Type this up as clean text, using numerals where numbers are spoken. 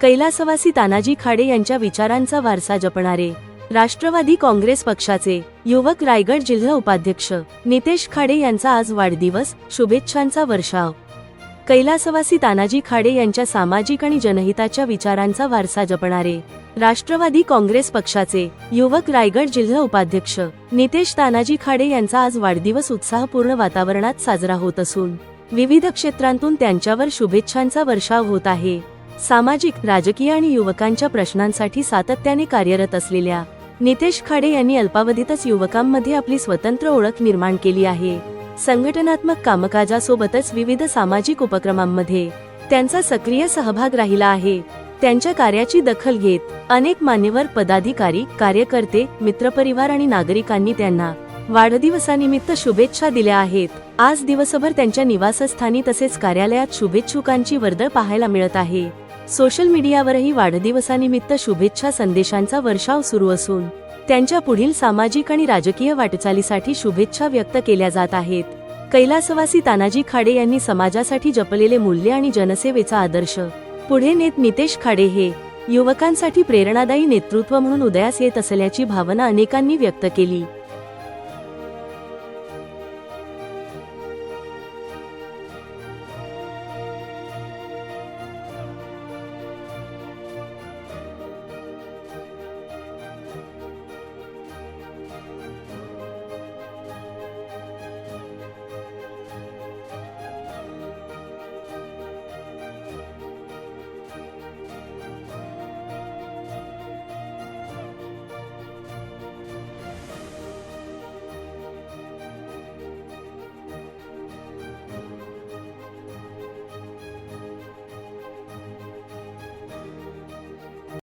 कैलासवासी तानाजी खाडे यांच्या विचारांचा वारसा जपणारे राष्ट्रवादी काँग्रेस पक्षाचे युवक रायगड जिल्हा उपाध्यक्ष नितेश खाडे यांचा आज वाढदिवस, शुभेच्छांचा वर्षाव। कैलासवासी तानाजी खाडे यांच्या सामाजिक आणि जनहिताच्या विचारांचा वारसा जपणारे राष्ट्रवादी काँग्रेस पक्षाचे युवक रायगड जिल्हा उपाध्यक्ष नितेश तानाजी खाडे यांचा आज वाढदिवस उत्साहपूर्ण वातावरणात साजरा होत असून विविध क्षेत्रांतून त्यांच्यावर शुभेच्छांचा वर्षाव होत आहे। सामाजिक, राजकीय आणि युवकांच्या प्रश्नांसाठी सातत्याने कार्यरत असलेल्या नितेश खाडे यांनी अल्पावधीतच युवकांमध्ये आपली स्वतंत्र ओळख निर्माण केली आहे। संघटनात्मक कामकाजासोबतच विविध सामाजिक उपक्रमांमध्ये त्यांचा सक्रिय सहभाग राहिला आहे। त्यांच्या कार्याची दखल घेत अनेक मान्यवर पदाधिकारी, कार्यकर्ते, मित्रपरिवार आणि नागरिकांनी त्यांना वाढदिवसानिमित्त शुभेच्छा दिल्या आहेत। आज दिवसभर त्यांच्या निवासस्थानी तसेच कार्यालयात शुभेच्छुकांची वर्दळ पाहायला मिळत आहे। सोशल मीडियावरही वाढदिवसानिमित्त शुभेच्छा संदेशांचा वर्षाव सुरू असून त्यांच्या पुढील सामाजिक आणि राजकीय वाटचालीसाठी शुभेच्छा व्यक्त केल्या जात आहेत। कैलासवासी तानाजी खाडे यांनी समाजासाठी जपलेले मूल्य आणि जनसेवेचा आदर्श पुढे नेत नितेश खाडे हे युवकांसाठी प्रेरणादायी नेतृत्व म्हणून उदयास येत असल्याची भावना अनेकांनी व्यक्त केली।